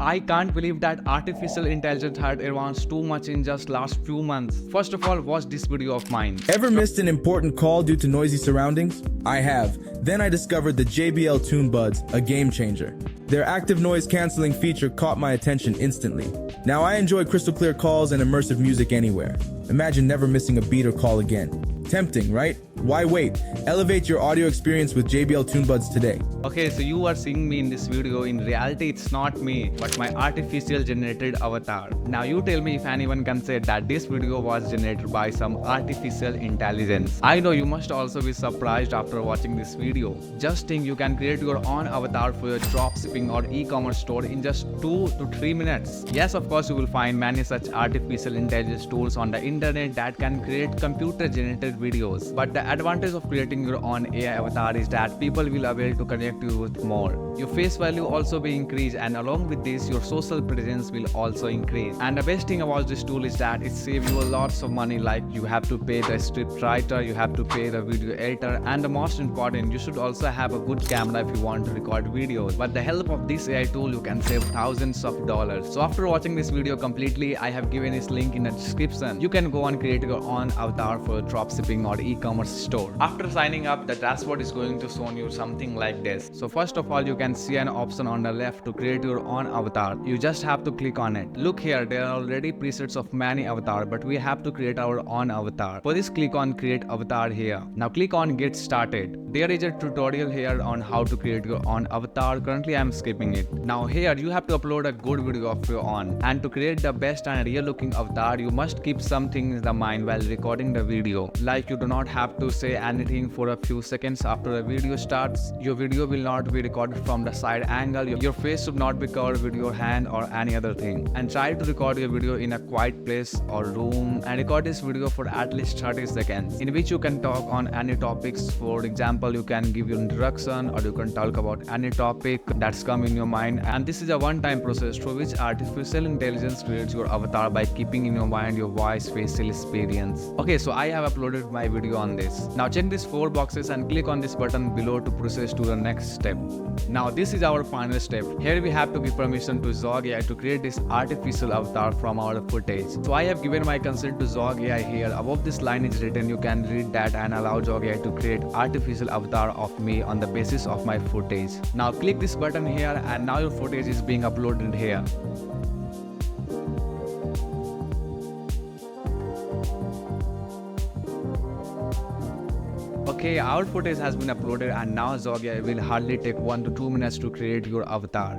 I can't believe that artificial intelligence had advanced too much in just last few months. First of all, watch this video of mine. Ever missed an important call due to noisy surroundings? I have. Then I discovered the JBL Tune Buds, a game changer. Their active noise cancelling feature caught my attention instantly. Now I enjoy crystal clear calls and immersive music anywhere. Imagine never missing a beat or call again. Tempting, right? Why wait? Elevate your audio experience with JBL Tune Buds today. Okay, so you are seeing me in this video. In reality, it's not me, but my artificial generated avatar. Now you tell me if anyone can say that this video was generated by some artificial intelligence. I know you must also be surprised after watching this video. Just think you can create your own avatar for your dropshipping or e-commerce store in just 2 to 3 minutes. Yes, of course, you will find many such artificial intelligence tools on the internet that can create computer generated videos. But the advantage of creating your own AI avatar is that people will be able to connect you with more. Your face value also be increased, and along with this your social presence will also increase. And the best thing about this tool is that it saves you lots of money, like you have to pay the script writer, you have to pay the video editor, and the most important, you should also have a good camera if you want to record videos. But the help of this AI tool you can save thousands of dollars. So after watching this video completely, I have given this link in the description. You can go and create your own avatar for dropshipping or e-commerce store. After signing up, the dashboard is going to show you something like this. So first of all, you can see an option on the left to create your own avatar. You just have to click on it. Look here, there are already presets of many avatars, but we have to create our own avatar. For this, click on create avatar here. Now click on get started. There is a tutorial here on how to create your own avatar. Currently I am skipping it. Now here you have to upload a good video of your own. And to create the best and real looking avatar, you must keep something in the mind while recording the video. Like you do not have to say anything for a few seconds after a video starts. Your video will not be recorded from the side angle. Your face should not be covered with your hand or any other thing. And try to record your video in a quiet place or room, and record this video for at least 30 seconds in which you can talk on any topics. For example, you can give your introduction or you can talk about any topic that's come in your mind. And this is a one-time process through which artificial intelligence creates your avatar by keeping in your mind your voice, facial experience. Okay, so I have uploaded my video on this. Now check these 4 boxes and click on this button below to process to the next step. Now this is our final step. Here we have to give permission to JoggAi to create this artificial avatar from our footage. So I have given my consent to JoggAi here. Above this line is written, you can read that and allow JoggAi to create artificial avatar of me on the basis of my footage. Now click this button here, and now your footage is being uploaded here. Okay, our footage has been uploaded, and now JoggAi will hardly take 1 to 2 minutes to create your avatar.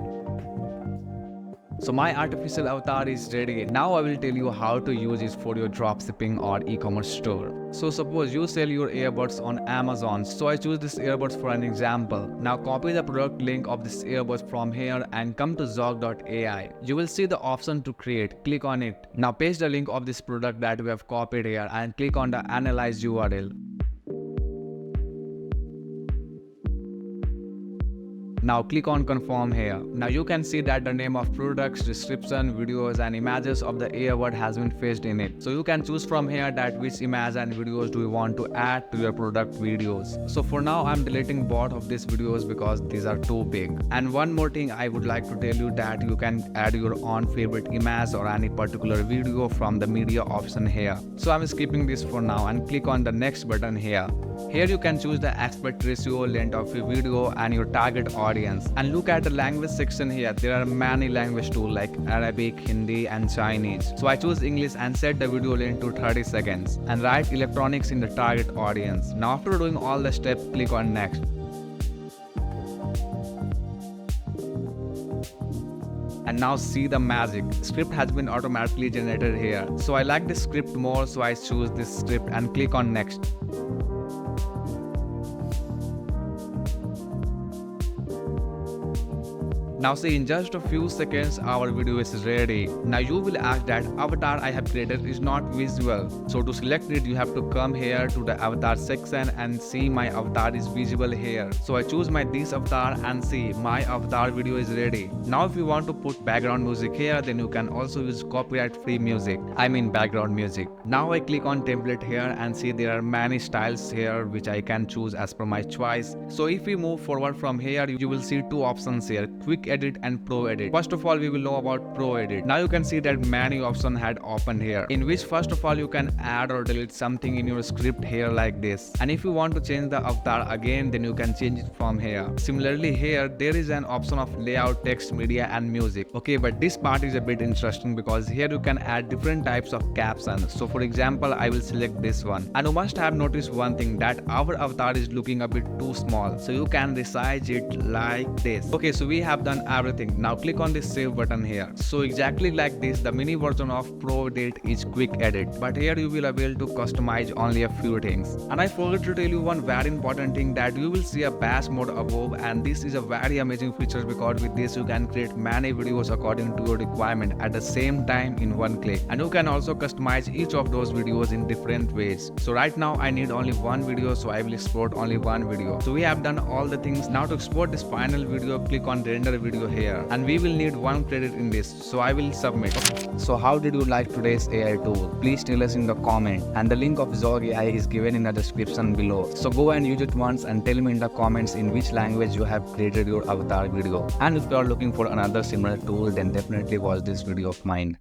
So my artificial avatar is ready. Now I will tell you how to use it for your dropshipping or e-commerce store. So suppose you sell your earbuds on Amazon. So I choose this earbuds for an example. Now copy the product link of this earbuds from here and come to Jogg.ai. You will see the option to create. Click on it. Now paste the link of this product that we have copied here and click on the analyze URL. Now click on confirm here. Now you can see that the name of products, description, videos and images of the earbud has been fetched in it. So you can choose from here that which image and videos do you want to add to your product videos. So for now I'm deleting both of these videos because these are too big. And one more thing I would like to tell you that you can add your own favorite image or any particular video from the media option here. So I'm skipping this for now and click on the next button here. Here you can choose the aspect ratio, length of your video and your target audience. And look at the language section here. There are many language tools like Arabic, Hindi and Chinese. So I choose English and set the video length to 30 seconds and write electronics in the target audience. Now after doing all the steps, click on next. And now see the magic. Script has been automatically generated here. So I like this script more, so I choose this script and click on next. Now see, in just a few seconds our video is ready. Now you will ask that avatar I have created is not visual. So to select it, you have to come here to the avatar section and see my avatar is visible here. So I choose my this avatar and see my avatar video is ready. Now if you want to put background music here, then you can also use copyright free music. I mean background music. Now I click on template here and see there are many styles here which I can choose as per my choice. So if we move forward from here, you will see 2 options here, quick edit and pro edit. First of all, we will know about pro edit. Now you can see that many options had opened here, in which first of all you can add or delete something in your script here like this. And if you want to change the avatar again, then you can change it from here. Similarly here, there is an option of layout, text, media and music. Okay, but this part is a bit interesting because here you can add different types of captions. So for example, I will select this one. And you must have noticed one thing, that our avatar is looking a bit too small. So you can resize it like this. Okay, so we have done everything. Now click on this save button here. So exactly like this, the mini version of Pro Edit is quick edit. But here you will be able to customize only a few things. And I forgot to tell you one very important thing, that you will see a batch mode above, and this is a very amazing feature because with this you can create many videos according to your requirement at the same time in one click. And you can also customize each of those videos in different ways. So right now I need only one video, so I will export only one video. So we have done all the things. Now to export this final video, click on render video here, and we will need one credit in this, so I will submit. So how did you like today's AI tool? Please tell us in the comment, and the link of JoggAi is given in the description below. So go and use it once and tell me in the comments in which language you have created your avatar video. And if you are looking for another similar tool, then definitely watch this video of mine.